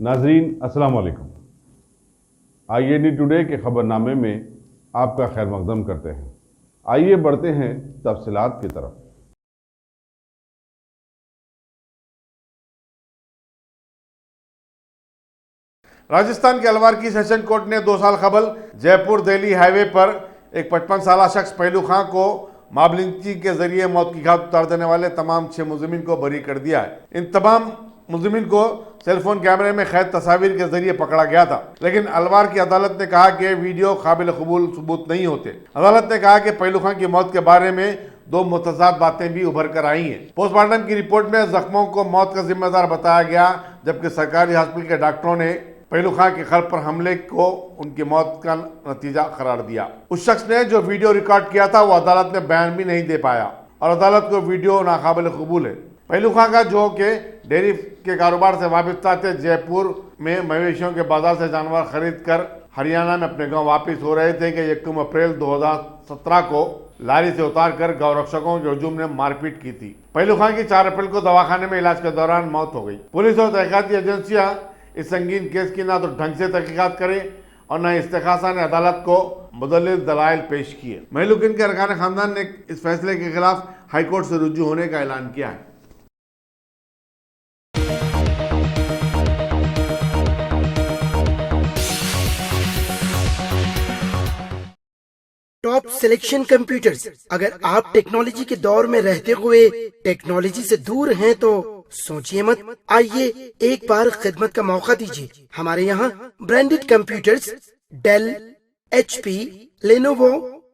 नाजरीन अस्सलाम वालेकुम। IAD टुडे के खबरनामे में आपका खैर मकदम करते हैं। आइए बढ़ते हैं तफसीलात की तरफ। राजस्थान के अलवार की सेशन कोर्ट ने 2 साल कबल जयपुर दिल्ली हाईवे पर एक 55 साल शख्स पहलू खां को माबलिंची के जरिए मौत की घाट उतार देने वाले तमाम 6 मुलजिमीन को बरी कर दिया है। इन तमाम मुलजिमीन को सेलफोन कैमरे में कैद तस्वीर के जरिए पकड़ा गया था, लेकिन अलवार की अदालत ने कहा कि वीडियो काबिल कबूल सबूत नहीं होते। अदालत ने कहा कि पहलू खां की मौत के बारे में 2 मुतजाद बातें भी उभर कर आई हैं। पोस्टमार्टम की रिपोर्ट में जख्मों को मौत का जिम्मेदार बताया गया, जबकि सरकारी हॉस्पिटल के डॉक्टरों ने पहलू खां के खल पर हमले को उनकी मौत का नतीजा करार दिया। उस शख्स ने जो वीडियो रिकॉर्ड किया था वो अदालत में बयान भी नहीं दे पाया और अदालत को वीडियो नाकाबिल कबूल है। पहलू खां का जो कि डेयरी के कारोबार से वाबस्ता थे, जयपुर में मवेशियों के बाजार से जानवर खरीद कर हरियाणा में अपने गांव वापस हो रहे थे कि 1 अप्रैल 2017 को लारी से उतार कर गौरक्षकों के हुजूम ने मारपीट की थी। पहलू खां की 4 अप्रैल को दवाखाने में इलाज के दौरान मौत हो गई। पुलिस और तहकीकाती एजेंसियां इस संगीन केस की ना तो ढंग से तहकीकात करें और न इस्तेखासा ने अदालत को मुदल्लिल दलाइल पेश किए। महलूकिन के अरकान खानदान ने इस फैसले के खिलाफ हाईकोर्ट से रुजू होने का ऐलान किया है। Top selection computers. अगर आप टेक्नोलॉजी के दौर में रहते हुए टेक्नोलॉजी से दूर हैं तो सोचिए मत, आइए एक बार खिदमत का मौका दीजिए। हमारे यहाँ branded computers Dell, HP, Lenovo,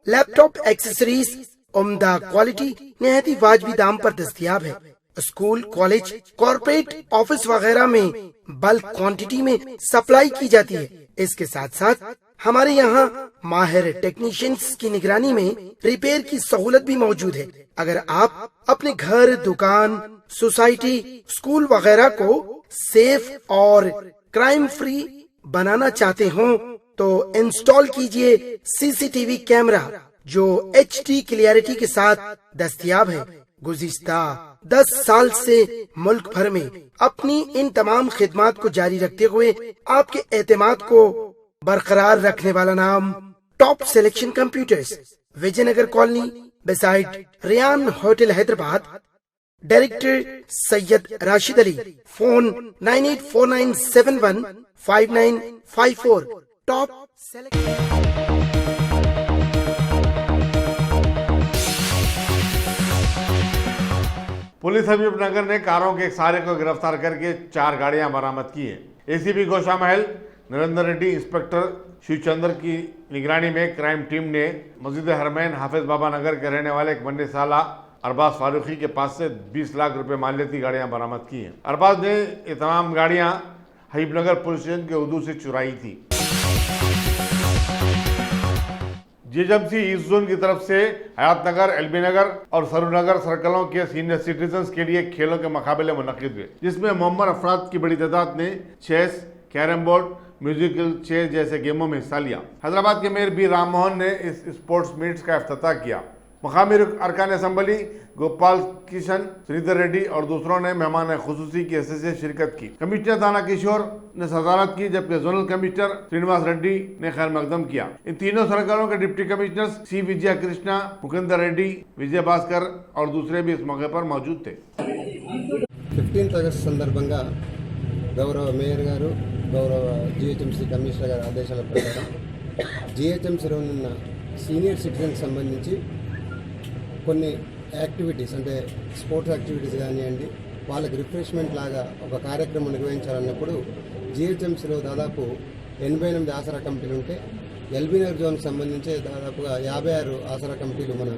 laptop accessories उम्दा क्वालिटी निहायत ही वाजबी दाम पर दस्तयाब है। स्कूल, कॉलेज, कॉर्पोरेट, ऑफिस वगैरह में बल्क क्वांटिटी में सप्लाई की जाती है। इसके साथ साथ हमारे यहाँ माहिर टेक्नीशियंस की निगरानी में रिपेयर की सहूलत भी मौजूद है। अगर आप अपने घर, दुकान, सोसाइटी, स्कूल वगैरह को सेफ और क्राइम फ्री बनाना चाहते हो तो इंस्टॉल कीजिए CCTV कैमरा जो HD क्लियरिटी के साथ दस्तयाब है। गुज़िश्ता 10 साल से मुल्क भर में अपनी इन तमाम खिदमात को जारी रखते हुए आपके एतमाद को बरकरार रखने वाला नाम top selection computers, Vijaynagar colony beside Riyan hotel, Hyderabad. Director Syed Rashid Ali. Phone 9849715954। Top police Habibnagar ने कारों के एक सारे को गिरफ्तार करके 4 गाड़ियां बरामद की है। ACP गोशा महल नरेंद्र रेड्डी, इंस्पेक्टर शिवचंद्र की निगरानी में क्राइम टीम ने मस्जिद हरमैन हाफिज बाबा नगर के रहने वाले एक बंदे साला अरबाज फारूकी के पास से 20 लाख रुपए मान की गाड़ियां बरामद की हैं। अरबाज ने ये तमाम गाड़ियां हबीबनगर पुलिस स्टेशन के उर्दू से चुराई थी। GHMC ईस्ट जोन की तरफ से हयात नगर, LB नगर और सरूनगर सर्कलों के सीनियर सिटीजन्स के लिए खेलों के मुकाबले मुनक्किद हुए, जिसमें मोहम्मद अफराद की बड़ी तादाद ने chess, carrom board, musical chair जैसे गेमों में हिस्सा लिया। हैदराबाद के मेयर बी राम मोहन ने इस स्पोर्ट्स मीट्स का इफ्तिताह किया। मकामी अरकान असम्बली गोपाल किशन, श्रीधर रेड्डी और दूसरों ने मेहमान खुसूसी की हैसियत से शिरकत की। कमिश्नर दाना किशोर ने सदारत की, जबकि जोनल कमिश्नर श्रीनिवास रेड्डी ने खैर मकदम किया। इन तीनों सर्कलों के डिप्टी कमिश्नर्स C विजय कृष्णा, मुकुंदर रेड्डी, विजय भास्कर और दूसरे भी इस मौके पर मौजूद थे। 15th आगस्ट संदर्भंगा गौरव मेयर गारू, गौरव GHMC కమిషనర్ గారి ఆదేశాల ప్రకారం GHMCలో ఉన్న సీనియర్ సిటిజన్ సంబంధించి కొన్ని యాక్టివిటీస్ అంటే స్పోర్ట్స్ యాక్టివిటీస్ కానివ్వండి, వాళ్ళకి రిఫ్రెష్మెంట్ లాగా ఒక కార్యక్రమం నిర్వహించాలన్నప్పుడు GHMCలో దాదాపు 88 ఆసరా కమిటీలు ఉంటే LB నగర్ జోన్కి సంబంధించి దాదాపుగా 56 ఆసరా కమిటీలు మన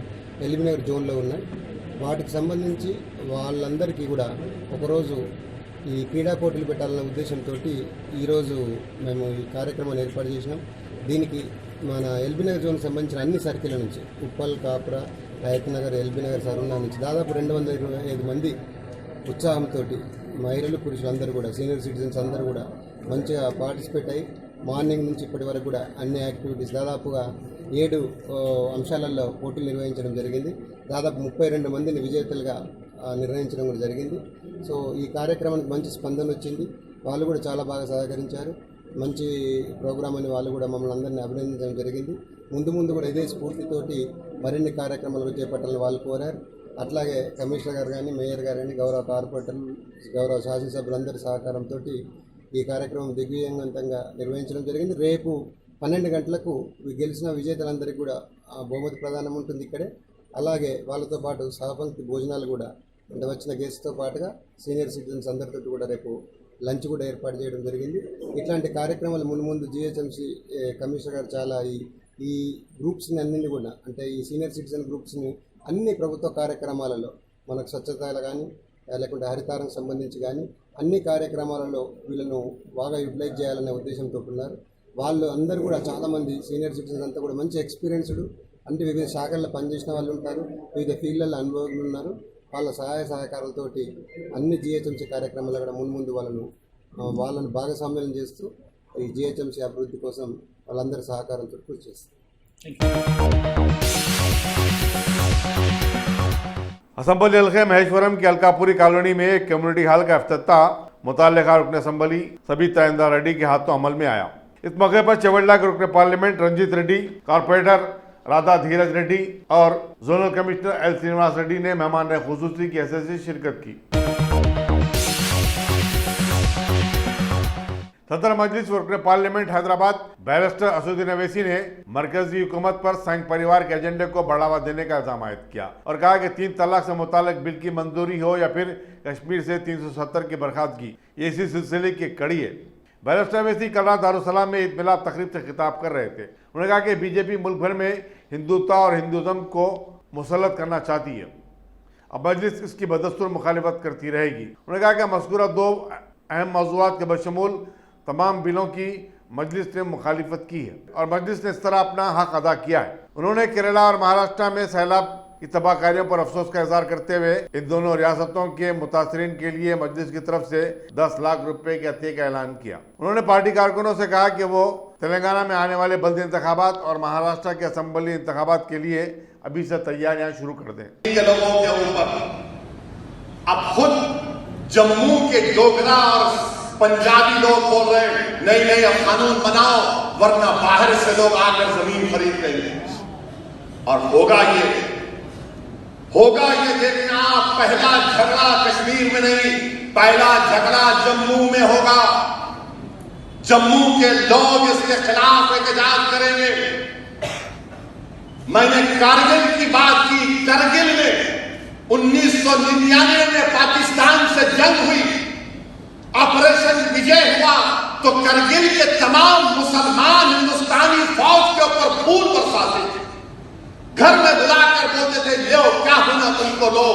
LB నగర్ జోన్లో ఉన్నాయి. వాటికి సంబంధించి వాళ్ళందరికీ కూడా ఒకరోజు ఈ క్రీడా పోటీలు పెట్టాలన్న ఉద్దేశంతో ఈరోజు మేము ఈ కార్యక్రమాన్ని ఏర్పాటు చేసినాం. దీనికి మన LB నగర్ జోన్కి సంబంధించిన అన్ని సర్కిల్ నుంచి ఉప్పల్, కాపురా, హయత్ నగర్, LB నగర్, సరుణా నుంచి దాదాపు 225 మంది ఉత్సాహంతో మహిళలు, పురుషులు అందరూ కూడా సీనియర్ సిటిజన్స్ అందరూ కూడా మంచిగా పార్టిసిపేట్ అయ్యి మార్నింగ్ నుంచి ఇప్పటి వరకు కూడా అన్ని యాక్టివిటీస్ దాదాపుగా 7 అంశాలలో పోటీలు నిర్వహించడం జరిగింది. దాదాపు 32 మందిని విజేతలుగా నిర్ణయించడం కూడా జరిగింది. సో ఈ కార్యక్రమానికి మంచి స్పందన వచ్చింది. వాళ్ళు కూడా చాలా బాగా సహకరించారు. మంచి ప్రోగ్రామ్ అని వాళ్ళు కూడా మమ్మల్ని అందరినీ అభినందించడం జరిగింది. ముందు కూడా ఇదే స్ఫూర్తితోటి మరిన్ని కార్యక్రమాలు చేపట్టాలని వాళ్ళు కోరారు. అట్లాగే కమిషనర్ గారు కానీ, మేయర్ గారు కానీ, గౌరవ కార్పొరేటర్లు, గౌరవ శాసనసభ్యులందరి సహకారంతో ఈ కార్యక్రమం దిగ్విజయవంతంగా నిర్వహించడం జరిగింది. రేపు 12 గంటలకు గెలిచిన విజేతలందరికీ కూడా బహుమతి ప్రదానం ఉంటుంది ఇక్కడే. అలాగే వాళ్ళతో పాటు సహపంక్తి భోజనాలు కూడా, అంటే వచ్చిన గెస్ట్తో పాటుగా సీనియర్ సిటిజన్స్ అందరితో కూడా రేపు లంచ్ కూడా ఏర్పాటు చేయడం జరిగింది. ఇట్లాంటి కార్యక్రమాలు ముందు జిహెచ్ఎంసీ కమిషనర్ గారు చాలా ఈ గ్రూప్స్ని అన్నింటినీ కూడా, అంటే ఈ సీనియర్ సిటిజన్ గ్రూప్స్ని అన్ని ప్రభుత్వ కార్యక్రమాలలో, మనకు స్వచ్ఛతలు కానీ లేకుంటే హరితారం సంబంధించి కానీ అన్ని కార్యక్రమాలలో వీళ్ళను బాగా యూటిలైజ్ చేయాలనే ఉద్దేశంతో ఉన్నారు. వాళ్ళు అందరూ కూడా చాలామంది సీనియర్ సిటిజన్స్ అంతా కూడా మంచి ఎక్స్పీరియన్స్డ్, అంటే వివిధ శాఖల్లో పనిచేసిన వాళ్ళు ఉంటారు, వివిధ ఫీల్డ్లలో అనుభవజ్ఞులు ఉన్నారు. వాళ్ళ సహాయ సహకారాలతోటి అన్ని జిహెచ్ఎంసీ కార్యక్రమాలు కూడా ముందు వాళ్ళను భాగస్వామ్యం చేస్తూ ఈ జిహెచ్ఎంసీ అభివృద్ధి కోసం వాళ్ళందరి సహకారంతో కృషి చేస్తారు. असम्बली हल्के महेश्वरम की अलकापुरी कॉलोनी में एक कम्युनिटी हॉल का इफ्तिताह मुताल्लिका रुकन असम्बली सभी ताइंदा रेड्डी के हाथों अमल में आया। इस मौके पर चवल्ला के रुकन पार्लियामेंट रंजीत रेड्डी, कारपोरेटर राधा धीरज रेड्डी और zonal commissioner L Srinivas Reddy ने मेहमान खुसूसी की हैसियत से शिरकत की। सदर मजलिस वर्कर पार्लियामेंट हैदराबाद बैरिस्टर असदुद्दीन अवैसी ने मरकजी हुकूमत पर संघ परिवार के एजेंडे को बढ़ावा देने का इल्जाम आयद किया और कहा कि 3 तलाक से मुताल्लिक बिल की मंजूरी हो या फिर कश्मीर से 370 की बर्खास्तगी, ये इसी सिलसिले की कड़ी है। बैरिस्टर अवैसी कल रात दारुसलाम में ईद मिलाद तकरीब से खिताब कर रहे थे। उन्होंने कहा कि बीजेपी मुल्क भर में हिंदुत्व और हिंदुज़म को मुसल्लत करना चाहती है, अब मजलिस इसकी बदस्तूर मुखालिफत करती रहेगी। उन्होंने कहा कि मज़कूरा 2 अहम मौज़ूआत के बशमूल तमाम बिलों की मजलिस ने मुखालिफत की है और मजलिस ने इस तरह अपना हक अदा किया है। उन्होंने केरला और महाराष्ट्र में सैलाब की तबाहकारियों पर अफसोस का इजहार करते हुए इन दोनों रियासतों के मुतासरीन के लिए मजलिस की तरफ से 10 लाख रुपए के अतिये का ऐलान किया। उन्होंने पार्टी कारकुनों से कहा कि वो तेलंगाना में आने वाले बल्दी इंतखाबात और महाराष्ट्र के असम्बली इंतखाबात के लिए अभी से तैयारियां शुरू कर दें। लोगों के ऊपर अब खुद जम्मू के डोगरा और पंजाबी लोग बोल रहे हैं नहीं अब कानून बनाओ वरना बाहर से लोग आकर जमीन खरीद लेंगे। और होगा ये देखना, पहला झगड़ा कश्मीर में नहीं, पहला झगड़ा जम्मू में होगा। जम्मू के लोग इसके खिलाफ एहतजाज करेंगे। मैंने कारगिल की बात की। कारगिल में 1999 में पाकिस्तान से जंग हुई, ऑपरेशन विजय हुआ तो करगिल के तमाम मुसलमान हिंदुस्तानी फौज के ऊपर फूल बरसाते थे, घर में बुलाकर बोलते थे लो क्या होना तुमको लो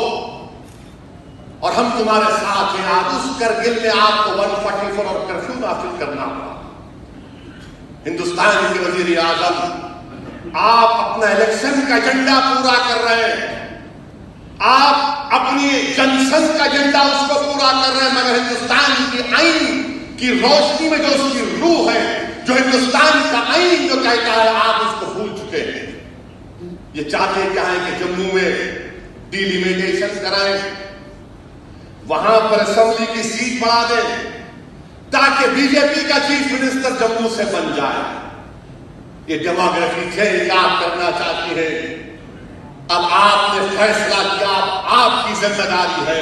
और हम तुम्हारे साथ हैं। आज उस करगिल में आपको 144 और कर्फ्यू नाफिज करना पड़ा। हिंदुस्तान के वजीर आजम आप अपना इलेक्शन का एजेंडा पूरा कर रहे हैं, आप अपनी जनसंघ का एजेंडा उसको पूरा कर रहे हैं, मगर हिंदुस्तान की आईन की रोशनी में जो उसकी रूह है, जो हिंदुस्तान का आईन जो कहता है, आप उसको भूल चुके हैं। ये चाहते क्या है कि जम्मू में डिलिमिटेशन कराएं, वहां पर असेंबली की सीट बढ़ा दें ताकि बीजेपी का चीफ मिनिस्टर जम्मू से बन जाए। ये डेमोग्राफी चेंज आप करना चाहती है। अब आपने फैसला किया, आपकी जिम्मेदारी है,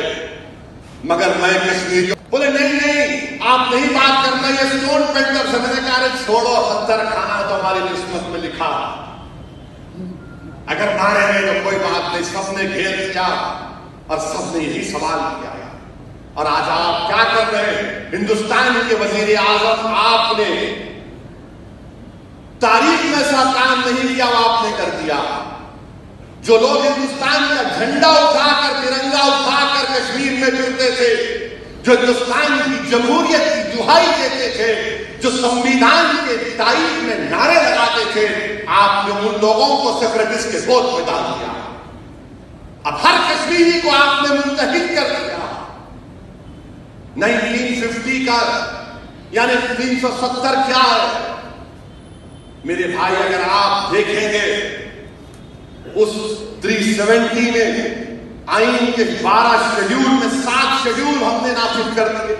मगर मैं कश्मीरी बोले नहीं आप नहीं बात करना, ये स्टोन पेंटर से। मैंने कहा छोड़ो, पत्थर खाना तो हमारी किस्मत में लिखा, अगर मारेंगे तो कोई बात नहीं। सबने घेर किया और सबने यही सवाल किया और आज आप क्या कर रहे हैं? हिंदुस्तान के वजीर आजम, आपने तारीख में ऐसा काम नहीं किया, वो आपने कर दिया। जो लोग हिंदुस्तान का झंडा उठाकर, तिरंगा उठाकर कश्मीर में फिरते थे, जो हिंदुस्तान की जमहूरियत की दुहाई देते थे, जो संविधान के तारीख में नारे लगाते थे, आपने उन लोगों को सेपरेटिस्ट के गोद में डाल दिया। अब हर कश्मीरी को आपने मुंतहिक कर दिया। 1950 का यानी 370 क्या है मेरे भाई? अगर आप देखेंगे उस 370 में आईन के 12 शेड्यूल में 7 शेड्यूल हमने नाफिज कर दिए।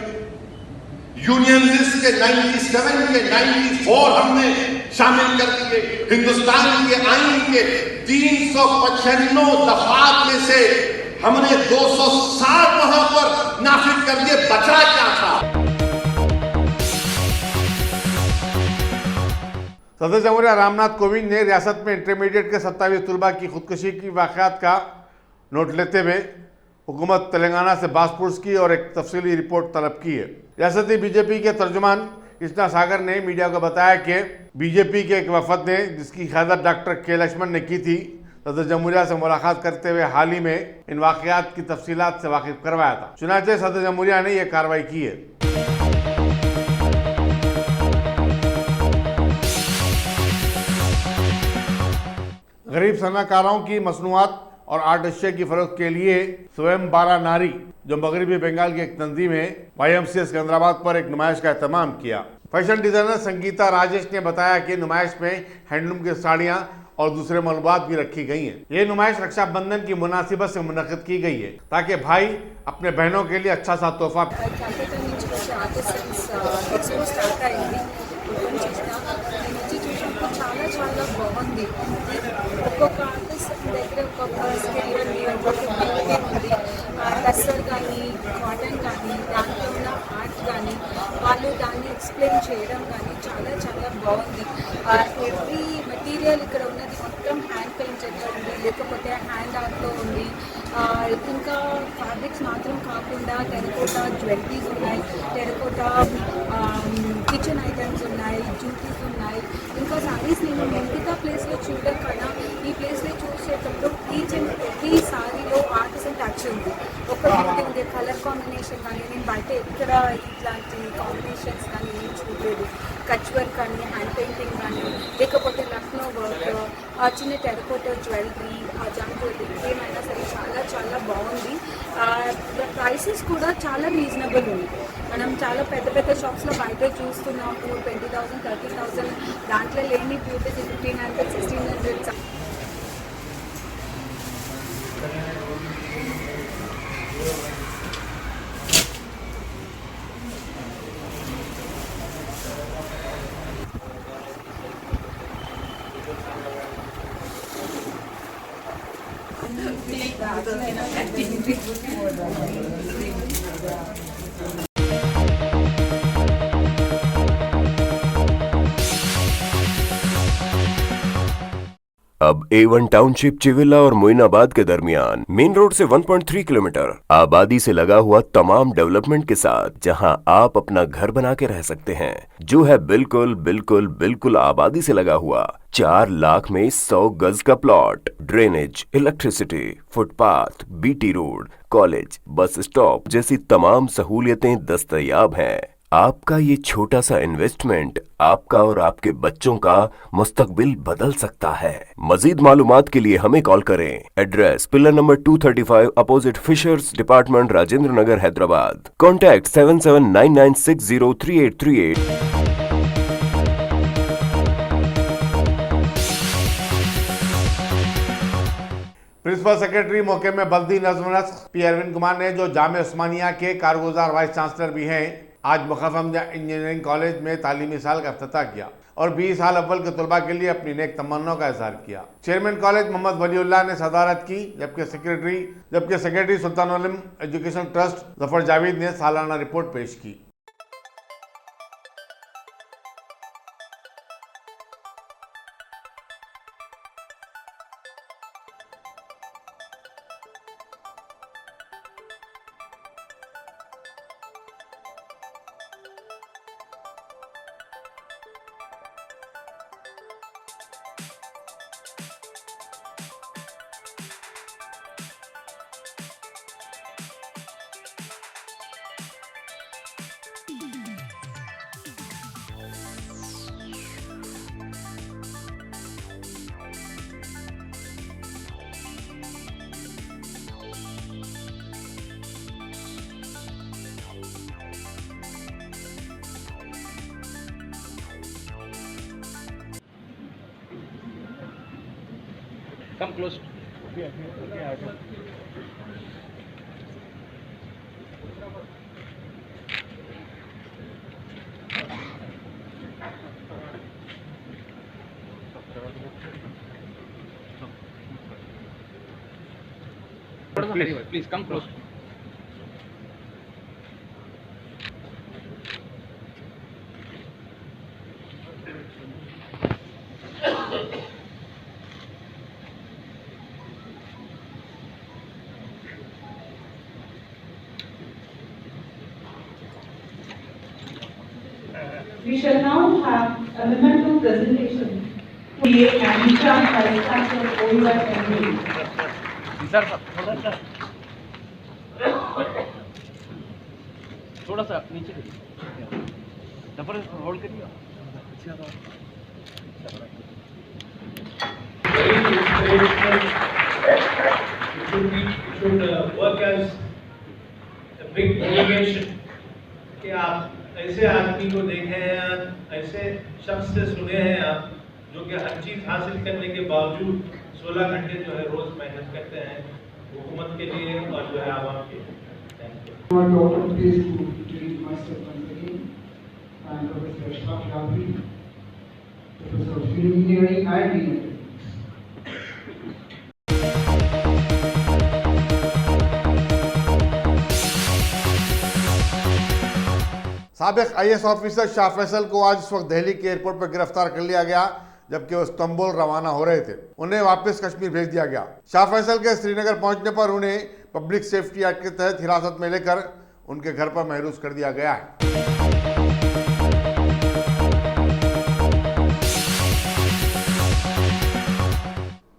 यूनियन लिस्ट के 97 के 94 हमने शामिल कर दिए। हिंदुस्तान के आईन के 395 दफात में से हमने 260 वहां पर नाफिज कर दिए। बचा क्या था? सदर जमहूरिया रामनाथ कोविंद ने रियासत में इंटरमीडिएट के 27 तलबा की खुदकुशी की वाक़यात का नोट लेते हुए हुकूमत तेलंगाना से बासपुर्स की और एक तफसीली रिपोर्ट तलब की है। रियासती बीजेपी के तर्जुमान कृष्णा सागर ने मीडिया को बताया कि बीजेपी के एक वफद ने, जिसकी क़यादत डॉक्टर के लक्ष्मण ने की थी, सदर जमहूरिया से मुलाकात करते हुए हाल ही में इन वाक़यात की तफसीलात से वाकिफ करवाया था। चुनांचे सदर जमहूरिया ने यह कार्रवाई की है। गरीब सनाकारों की मसनूआत और आर्ट अशिया की फरोख्त के लिए स्वयं बारा नारी, जो मगरबी बंगाल की एक तंजीम है, YMCA सिकंदराबाद पर एक नुमाइश का एहतमाम किया। फैशन डिजाइनर संगीता राजेश ने बताया कि नुमाइश में हैंडलूम की साड़ियां और दूसरे मालूमात भी रखी गई हैं। ये नुमाइश रक्षाबंधन की मुनासिबत से मुनक़िद की गई है ताकि भाई अपने बहनों के लिए अच्छा सा तोहफा। చాలా చాలా బాగుంది। ఒక్కొక్క ఆర్టిస్ట్ దగ్గర ఒక్కొక్క స్కిల్ ఉంది, ఒక్కొక్క బ్యూటీ ఉంది। టస్సర్ కానీ కాటన్ కానీ దాంట్లో ఉన్న ఆర్ట్ కానీ వాళ్ళు దాన్ని ఎక్స్ప్లెయిన్ చేయడం కానీ చాలా చాలా బాగుంది। ఎవ్రీ మెటీరియల్ ఇక్కడ ఉన్నది మొత్తం హ్యాండ్ పెయింటెడ్లో ఉంది, లేకపోతే హ్యాండ్ ఆర్ట్లో ఉంది। ఇంకా ఫ్యాబ్రిక్స్ మాత్రం కాకుండా టెరకోటా జ్యువెలరీస్ ఉన్నాయి, టెరకోటా కిచెన్ ఐటమ్స్ ఉన్నాయి, జ్యూటీస్ ఉన్నాయి। ఇంకా సారీస్ నేను మిగతా ప్లేస్లో చూడడం కన్నా ఈ ప్లేస్లో చూసేటప్పుడు ఈచ్ అండ్ ప్రతి సారీలో ఆర్టిజన్ టచ్ ఉంది, ఒకటి ఉంది। కలర్ కాంబినేషన్ కానీ నేను బయట ఎక్కడ ఇట్లాంటి కాంబినేషన్స్ కానీ ఏం చూడలేదు। కచ్ వర్క్ కానీ, హ్యాండ్ పెయింటింగ్ కానీ, లేకపోతే లక్నో వర్క్, చిన్న టెరకోటా జ్యువెలరీ, జమ్ జ్యువెలరీ ఏమైనా సరే చాలా చాలా బాగుంది। ప్రైసెస్ కూడా చాలా రీజనబుల్ ఉంది। మనం చాలా పెద్ద పెద్ద షాప్స్లో బయట చూస్తున్నాము 20,000 30,000, దాంట్లో లేని బ్యూటీస్ 1,500 1,600। अब A1 टाउनशिप चिविला और मोइनाबाद के दरमियान मेन रोड से 1.3 किलोमीटर आबादी से लगा हुआ तमाम डेवलपमेंट के साथ जहां आप अपना घर बना के रह सकते हैं, जो है बिल्कुल बिल्कुल बिल्कुल आबादी से लगा हुआ। 4 लाख में 100 गज का plot, drainage, electricity, footpath, BT road, college, bus stop जैसी तमाम सहूलियतें दस्तयाब हैं। आपका ये छोटा सा इन्वेस्टमेंट आपका और आपके बच्चों का मुस्तकबिल बदल सकता है। मजीद मालूमात के लिए हमें कॉल करें। Address pillar number 235 opposite fishers department, Rajendra Nagar, Hyderabad. Contact 7799603838। Principal secretary मौके में बल्दी नज़्म नस्ख P अरविंद कुमार ने, जो जामे उस्मानिया के कारगुजार वाइस चांसलर भी हैं, आज मुखफम इंजीनियरिंग कॉलेज में तालीमी साल का इफ्तिताह किया और 20 साल अव्वल के तलबा के लिए अपनी नेक तमन्नाओं का इज़हार किया। चेयरमैन कॉलेज मोहम्मद वलीउल्लाह ने सदारत की, जबकि सेक्रेटरी सुल्तान उलम एजुकेशन ट्रस्ट जफर जावेद ने सालाना रिपोर्ट पेश की। Come close. Please come close. We shall now have a memento presentation. PA and in charge by Inspector OUFMD. Sir थोड़ा सा नीचे करिए, होल्ड करिए। should work as a big motivation कि आप ऐसे आदमी को देखे हैं, ऐसे शख्स से सुने हैं आप, जो कि हर चीज हासिल करने के बावजूद 16 घंटे जो है रोज मेहनत करते हैं हुकूमत के लिए और जो है आवाम के लिए। साबिक IAS ऑफिसर शाह फैसल को आज इस वक्त दिल्ली के एयरपोर्ट पर गिरफ्तार कर लिया गया, जबकि वो इस्तांबुल रवाना हो रहे थे। उन्हें वापस कश्मीर भेज दिया गया। शाह फैसल के श्रीनगर पहुंचने पर उन्हें पब्लिक सेफ्टी एक्ट के तहत हिरासत में लेकर उनके घर पर महरूज कर दिया गया है।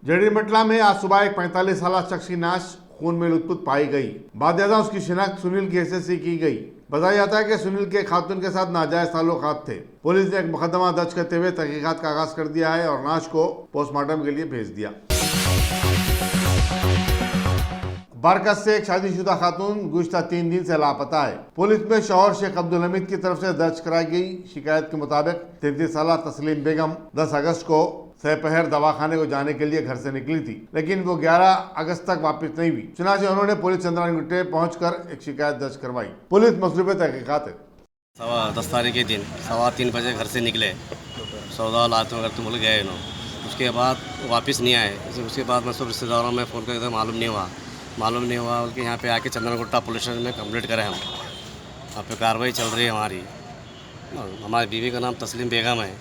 जड़ीमटला में आज सुबह एक 45 साल शख्स की नाश खून में लुथपुथ पाई गई। बादशाह उसकी शिनाख्त सुनील की हैसियत से की गई। बताया जाता है कि सुनील के खातून के साथ नाजायज ताल्लुकात थे। पुलिस ने एक मुकदमा दर्ज करते हुए तहकीकात का आगाज कर दिया है और नाश को पोस्टमार्टम के लिए भेज दिया। बरकत से एक शादीशुदा खातून गुज़िश्ता 3 दिन से लापता है। पुलिस में शौहर शेख अब्दुल हमीद की तरफ से दर्ज कराई गई शिकायत के मुताबिक 33 साल तस्लीम बेगम 10 अगस्त को सपहर दवाखाने को जाने के लिए घर से निकली थी, लेकिन वो 11 अगस्त तक वापस नहीं हुई। चुनाचे उन्होंने पुलिस चंद्रानगुट्टे पहुंचकर एक शिकायत दर्ज करवाई। पुलिस मसरूफ़ तहकीकात है। 10 तारीख के दिन 3:15 बजे घर से निकले, सौदा लाते अगर तुम बोले गए नो, उसके बाद वापस नहीं आए। उसके बाद मैं सब रिश्तेदारों में फ़ोन करके मालूम नहीं हुआ बल्कि यहाँ पे आके चंद्रानगुट्टा पुलिस स्टेशन में कंप्लीट करें हम। वहाँ पे कार्रवाई चल रही है हमारी। हमारी बीवी का नाम तस्लीम बेगम है,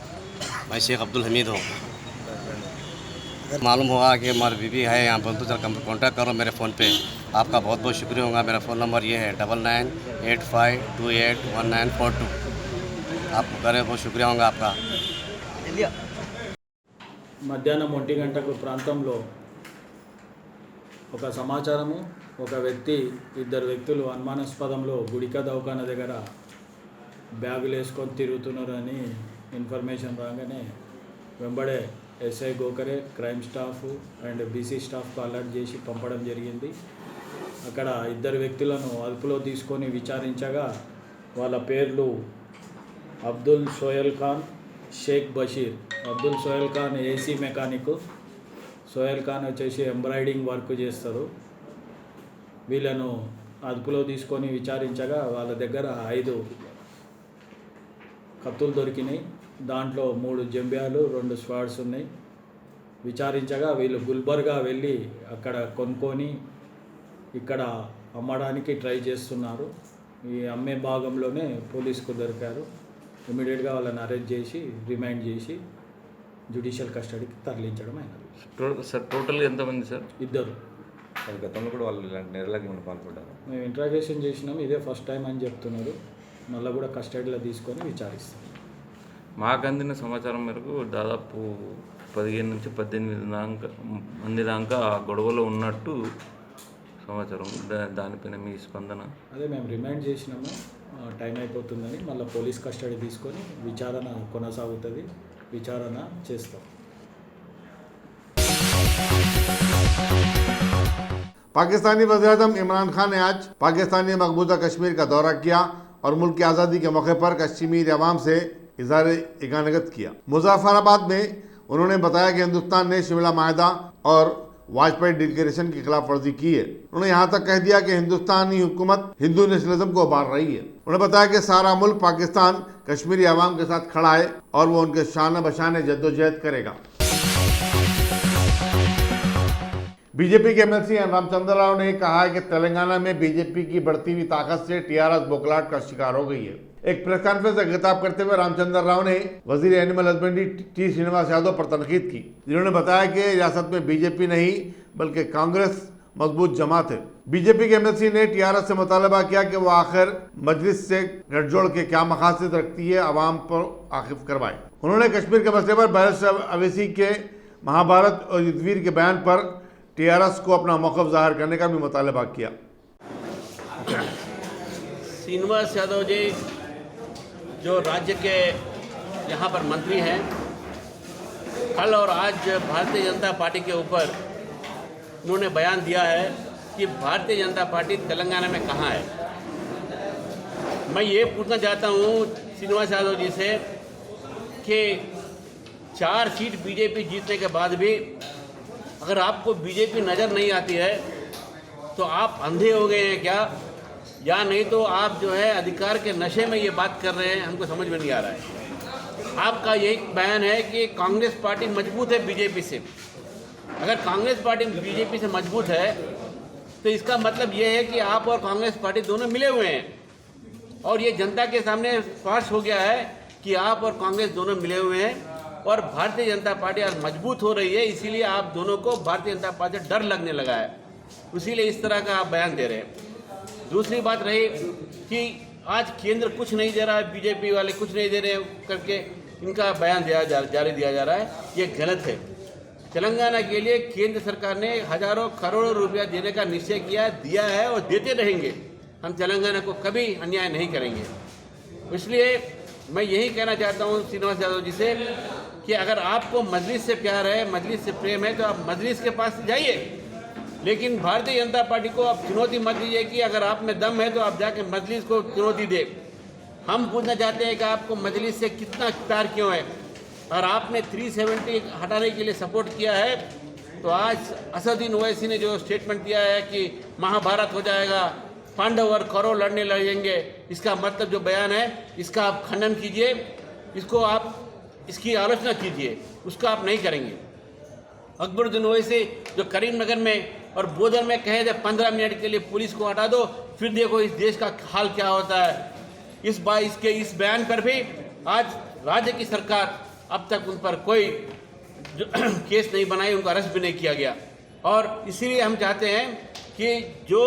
मैं शेख अब्दुल हमीद हूँ। मालूम हुआ कि हमारी बीवी है यहाँ पर, तो चल कॉन्टैक्ट करो मेरे फ़ोन पे। आपका बहुत बहुत शुक्रिया होगा। मेरा फ़ोन नंबर ये है 9985281942। आपको करे बहुत शुक्रिया होगा आपका। మధ్యాహ్నం 1 గంటకు ప్రాంతంలో ఒక సమాచారము, ఒక వ్యక్తి, ఇద్దరు వ్యక్తులు అనుమానాస్పదంలో గుడికా దవాఖానా దగ్గర బ్యాగులు వేసుకొని తిరుగుతున్నారని ఇన్ఫర్మేషన్ రాగానే వెంబడే ఎస్ఐ గోకరే, క్రైమ్ స్టాఫ్ అండ్ బీసీ స్టాఫ్కు అలర్ట్ చేసి పంపడం జరిగింది. అక్కడ ఇద్దరు వ్యక్తులను అదుపులో తీసుకొని విచారించగా వాళ్ళ పేర్లు అబ్దుల్ సోయల్ ఖాన్, షేక్ బషీర్. అబ్దుల్ సోయల్ ఖాన్ ఏసీ మెకానిక్, సోయల్ ఖాన్ వచ్చేసి ఎంబ్రాయిడింగ్ వర్క్ చేస్తారు. వీళ్ళను అదుపులో తీసుకొని విచారించగా వాళ్ళ దగ్గర 5 కత్తులు దొరికినాయి. దాంట్లో 3 జంబ్యాలు, 2 స్వాడ్స్ ఉన్నాయి. విచారించగా వీళ్ళు గుల్బర్గా వెళ్ళి అక్కడ కొనుక్కొని ఇక్కడ అమ్మడానికి ట్రై చేస్తున్నారు. ఈ అమ్మే భాగంలోనే పోలీసుకు దొరికారు. ఇమీడియట్గా వాళ్ళని అరెస్ట్ చేసి రిమైండ్ చేసి జ్యుడిషియల్ కస్టడీకి తరలించడం అయినది. సార్ టోటల్గా ఎంతమంది సార్? 2. గతంలో కూడా వాళ్ళు ఇలాంటి నేరాలకు ఏమైనా పాల్పడ్డారు? మేము ఇంట్రాగేషన్ చేసినాము, ఇదే ఫస్ట్ టైం అని చెప్తున్నారు. మళ్ళీ కూడా కస్టడీలో తీసుకొని విచారిస్తాం. మాకు అందిన సమాచారం మేరకు దాదాపు 15 నుంచి 18 మంది దాకా గొడవలో ఉన్నట్టు సమాచారం. దానిపైన మీ స్పందన? అదే మేము రిమైండ్ చేసినాము, టైం అయిపోతుందని. మళ్ళీ పోలీస్ కస్టడీ తీసుకొని విచారణ కొనసాగుతుంది, విచారణ చేస్తాం. पाकिस्तानी वज़ीर-ए-आज़म इमरान खान ने आज पाकिस्तानी मकबूजा कश्मीर का दौरा किया और मुल्क की आज़ादी के मौके पर कश्मीरी अवाम से इज़हार इगानगत किया। मुज़फ़्फ़राबाद में उन्होंने बताया कि हिंदुस्तान ने शिमला माहिदा और वाजपेयी डिक्लेरेशन की खिलाफ वर्जी की है। उन्होंने यहाँ तक कह दिया कि हिंदुस्तानी हुकूमत हिंदू नेशनलिज्म को उभार रही है। उन्होंने बताया कि सारा मुल्क पाकिस्तान कश्मीरी अवाम के साथ खड़ा है और वो उनके शान बशान जद्दोजहद करेगा। बीजेपी के एमएलसी एन रामचंद्र राव ने कहा है कि तेलंगाना में बीजेपी की बढ़ती हुई ताकत से टीआरएस बौखलाहट का शिकार हो गई है। एक प्रेस कॉन्फ्रेंस से खिताब करते हुए रामचंद्र राव ने वजीर animal husbandry T Srinivas Yadav पर तनकीद की, जिन्होंने बताया कि रियासत में बीजेपी नहीं बल्कि कांग्रेस मजबूत जमात है। बीजेपी के एमएलसी ने टीआरएस से मुतालबा किया कि वो आखिर मजलिस से गठजोड़ के क्या मकासद रखती है, आवाम पर आकिफ करवाए। उन्होंने कश्मीर के मसले पर बैरिस्टर अवैसी के महाभारत और युद्धवीर के बयान पर टीआरएस को अपना मौक़िफ़ जाहिर करने का भी मुतालबा किया। श्रीनिवास यादव जी जो राज्य के यहाँ पर मंत्री हैं, कल और आज भारतीय जनता पार्टी के ऊपर उन्होंने बयान दिया है कि भारतीय जनता पार्टी तेलंगाना में कहाँ है। मैं ये पूछना चाहता हूँ श्रीनिवास यादव जी से कि 4 सीट बीजेपी जीतने के बाद भी अगर आपको बीजेपी नज़र नहीं आती है तो आप अंधे हो गए हैं क्या, या नहीं तो आप जो है अधिकार के नशे में ये बात कर रहे हैं, हमको समझ में नहीं आ रहा है। आपका यही बयान है कि कांग्रेस पार्टी मजबूत है बीजेपी से। अगर कांग्रेस पार्टी बीजेपी से मजबूत है तो इसका मतलब ये है कि आप और कांग्रेस पार्टी दोनों मिले हुए हैं, और ये जनता के सामने स्पष्ट हो गया है कि आप और कांग्रेस दोनों मिले हुए हैं और भारतीय जनता पार्टी आज मजबूत हो रही है। इसीलिए आप दोनों को भारतीय जनता पार्टी से डर लगने लगा है, इसीलिए इस तरह का आप बयान दे रहे हैं। दूसरी बात रही कि आज केंद्र कुछ नहीं दे रहा है, बीजेपी वाले कुछ नहीं दे रहे करके इनका बयान जारी दिया जा रहा है, ये गलत है। तेलंगाना के लिए केंद्र सरकार ने हजारों करोड़ों रुपया देने का निश्चय किया, दिया है और देते रहेंगे। हम तेलंगाना को कभी अन्याय नहीं करेंगे। इसलिए मैं यही कहना चाहता हूँ श्रीनिवास यादव जी से कि अगर आपको मजलिस से प्यार है, मजलिस से प्रेम है, तो आप मजलिस के पास जाइए, लेकिन भारतीय जनता पार्टी को आप चुनौती मत दीजिए कि अगर आप में दम है तो आप जाके मजलिस को चुनौती दे। हम पूछना चाहते हैं कि आपको मजलिस से कितना प्यार क्यों है। और आपने 370 हटाने के लिए सपोर्ट किया है, तो आज असदुद्दीन ओवैसी ने जो स्टेटमेंट दिया है कि महाभारत हो जाएगा, पांडव और कौरव लड़ने लगेंगे, इसका मतलब जो बयान है इसका आप खंडन कीजिए, इसको आप इसकी आलोचना कीजिए, उसका आप नहीं करेंगे। अकबरुद्दीन ओवैसी जो करीमनगर में और बोधर में कहे थे 15 मिनट के लिए पुलिस को हटा दो, फिर देखो इस देश का हाल क्या होता है। इस बयान पर भी आज राज्य की सरकार अब तक उन पर कोई केस नहीं बनाई, उनको अरेस्ट भी नहीं किया गया। और इसीलिए हम चाहते हैं कि जो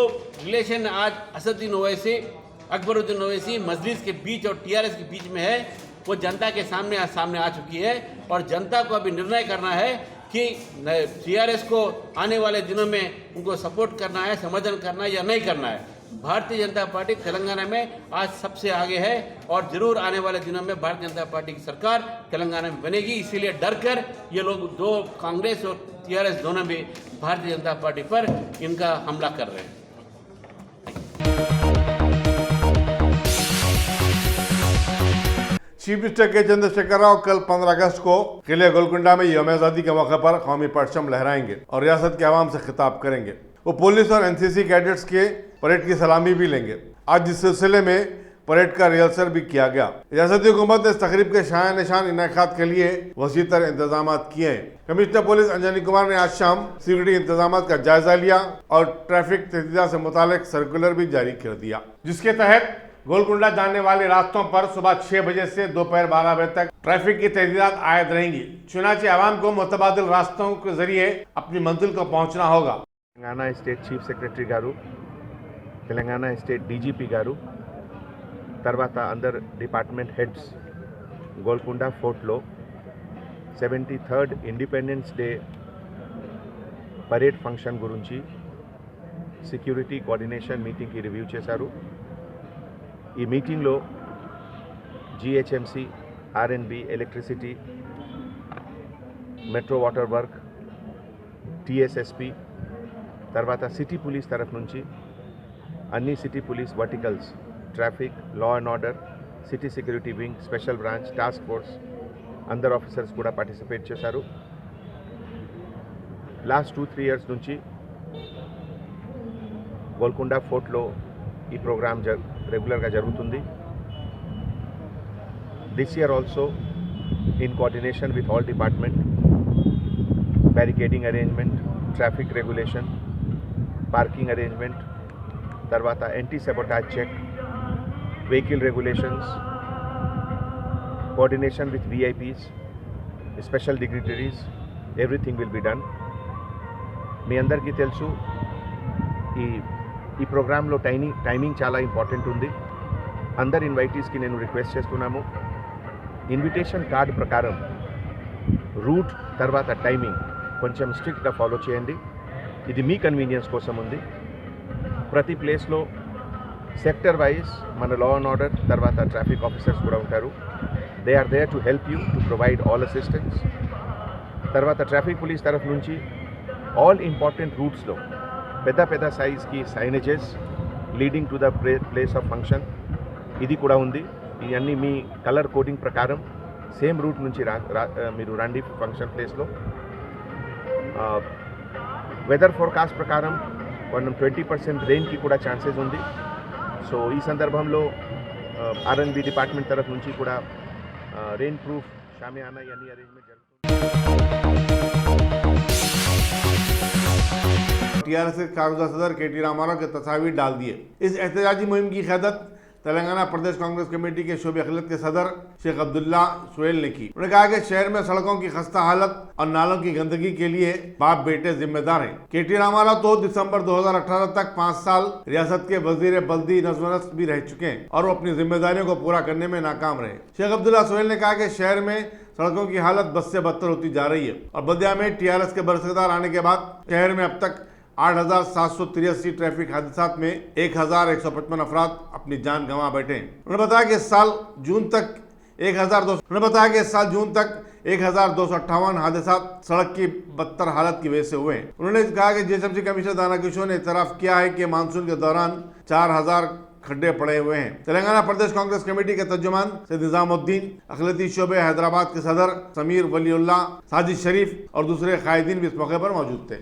रिलेशन आज असदुद्दीन ओवैसी, अकबरुद्दीन ओवैसी मजलिस के बीच और टीआरएस के बीच में है, वो जनता के सामने आ चुकी है। और जनता को अभी निर्णय करना है कि टीआरएस को आने वाले दिनों में उनको सपोर्ट करना है, समर्थन करना है या नहीं करना है। भारतीय जनता पार्टी तेलंगाना में आज सबसे आगे है और जरूर आने वाले दिनों में भारतीय जनता पार्टी की सरकार तेलंगाना में बनेगी। इसीलिए डर कर ये लोग दो कांग्रेस और टीआरएस दोनों भी भारतीय जनता पार्टी पर इनका हमला कर रहे हैं। चीफ मिनिस्टर के चंद्रशेखर राव कल 15 अगस्त को किले गोलकुंडा में यौम आज़ादी के मौके पर कौमी परचम लहराएंगे और रियासत के आवाम से खिताब करेंगे। वो पुलिस और एनसीसी कैडेट्स के परेड की सलामी भी लेंगे। आज इस सिलसिले में परेड का रिहर्सल भी किया गया। रियासती हुकूमत ने इस तकरीब के शान निशान इनेकात के लिए वसीतर इंतजाम किए हैं। कमिश्नर पुलिस अंजनी कुमार ने आज शाम सिक्योरिटी इंतजाम का जायजा लिया और ट्रैफिक तहदीदात से मुतालिक सर्कुलर भी जारी कर दिया, जिसके तहत गोलकुंडा जाने वाले रास्तों पर सुबह 6 बजे से दोपहर 12 बजे तक ट्रैफिक की तहदीदात आयद रहेंगी। चुनाची आवाम को मुतबादिल रास्तों के जरिए अपनी मंजिल को पहुंचना होगा। Telangana state chief secretary garu, Telangana state DGP garu, తర్వాత अंदर डिपार्टमेंट हेड्स गोलकुंडा फोर्ट लो 73rd independence day parade function गुరించి సెక్యూరిటీ కోఆర్డినేషన్ మీటింగ్ కి రివ్యూ చేశారు। ఈ మీటింగ్ లో GHMC, RNB, electricity, metro water work, TSSP, తర్వాత సిటీ పోలీస్ తరఫు నుంచి అన్ని city police verticals, traffic, law and order, city security wing, special branch, task force అందరు ఆఫీసర్స్ కూడా పార్టిసిపేట్ చేశారు। లాస్ట్ 2-3 ఇయర్స్ నుంచి గోల్కొండ ఫోర్ట్లో ఈ ప్రోగ్రామ్ రెగ్యులర్గా జరుగుతుంది। This year also in coordination with all department, barricading arrangement, traffic regulation, parking arrangement, తర్వాత anti sabotage check, vehicle regulations, coordination with VIPs, special dignitaries, everything will be done. మీ అందరికీ తెలుసు ఈ ప్రోగ్రాంలో టైమింగ్ చాలా ఇంపార్టెంట్ ఉంది. అందరు ఇన్వైటీస్కి నేను రిక్వెస్ట్ చేస్తున్నాము, ఇన్విటేషన్ కార్డ్ ప్రకారం రూట్ తర్వాత టైమింగ్ కొంచెం స్ట్రిక్ట్గా ఫాలో చేయండి. ఇది మీ కన్వీనియన్స్ కోసం ఉంది. ప్రతి ప్లేస్లో సెక్టర్ వైజ్ మన లా అండ్ ఆర్డర్ తర్వాత ట్రాఫిక్ ఆఫీసర్స్ కూడా ఉంటారు. They are there to help you to provide all assistance. తర్వాత ట్రాఫిక్ పోలీస్ తరఫు నుంచి ఆల్ ఇంపార్టెంట్ రూట్స్లో పెద్ద సైజ్కి signages leading to the place of function ఇది కూడా ఉంది. ఇవన్నీ మీ కలర్ కోడింగ్ ప్రకారం సేమ్ రూట్ నుంచి మీరు రండి ఫంక్షన్ ప్లేస్లో. వెదర్ ఫోర్కాస్ట్ ప్రకారం 20% రెయిన్కి కూడా ఛాన్సెస్ ఉంది. సో ఈ సందర్భంలో ఆర్ఎన్బి డిపార్ట్మెంట్ తరఫు నుంచి కూడా రెయిన్ ప్రూఫ్ షామియానా ఇవన్నీ అరేంజ్మెంట్ జరుగుతుంది. टीआरएस के कागजा सदर केटी रामाराव के तस्वीर डाल दिए। इस एहतजाजी मुहिम की क़यादत तेलंगाना प्रदेश कांग्रेस कमेटी के शोबे अखिलत के सदर शेख अब्दुल्ला सोहेल ने की। उन्होंने कहा कि शहर में सड़कों की खस्ता हालत और नालों की गंदगी के लिए बाप बेटे जिम्मेदार हैं। केटी रामाराव तो दिसंबर 2018 तक 5 साल रियासत के वजीर बल्दी नज़्म भी रह चुके हैं और वो अपनी जिम्मेदारियों को पूरा करने में नाकाम रहे। शेख अब्दुल्ला सोहेल ने कहा कि शहर में सड़कों की हालत बद से बदतर होती जा रही है और बल्दिया में टीआरएस के बरसदार आने के बाद शहर में अब तक 8,783 ट्रैफिक हादसा में 1,155 अफराद अपनी जान गंवा बैठे हैं। उन्होंने बताया कि इस साल जून तक 1,258 हादसा सड़क की बदतर हालत की वजह से हुए हैं। उन्होंने कहा कि जीएचएमसी कमिश्नर दाना किशोर ने इतराफ किया है कि मानसून के दौरान 4,000 खड्डे पड़े हुए हैं। तेलंगाना प्रदेश कांग्रेस कमेटी के तर्जुमान सैयद निजामुद्दीन, अखिलती शोबे हैदराबाद के सदर समीर वलीउल्ला, साजिद शरीफ और दूसरे कायदीन भी इस मौके पर मौजूद थे।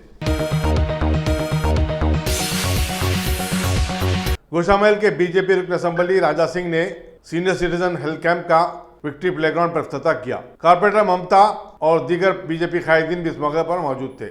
गोशामहल के बीजेपी रुकन असेंबली राजा सिंह ने सीनियर सिटीजन हेल्थ कैंप का विक्ट्री प्लेग्राउंड पर इफ्तिताह किया। कारपोरेटर ममता और दीगर बीजेपी कायदीन भी इस मौके पर मौजूद थे।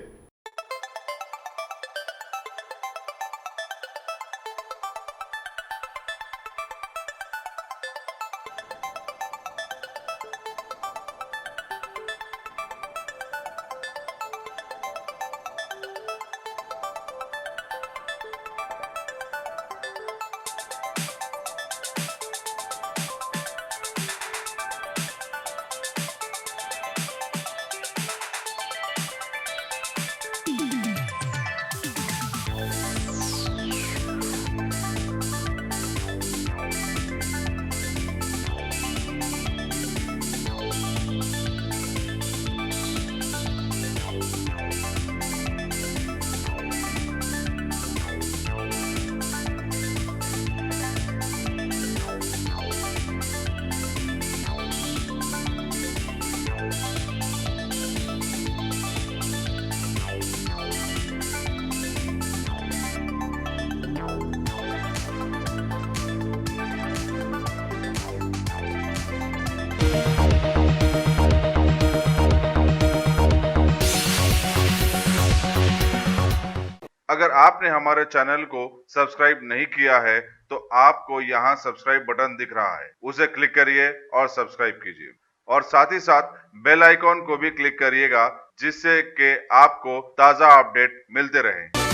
अगर आपने हमारे चैनल को सब्सक्राइब नहीं किया है तो आपको यहाँ सब्सक्राइब बटन दिख रहा है, उसे क्लिक करिए और सब्सक्राइब कीजिए और साथ ही साथ बेल आइकॉन को भी क्लिक करिएगा जिससे कि आपको ताज़ा अपडेट मिलते रहें।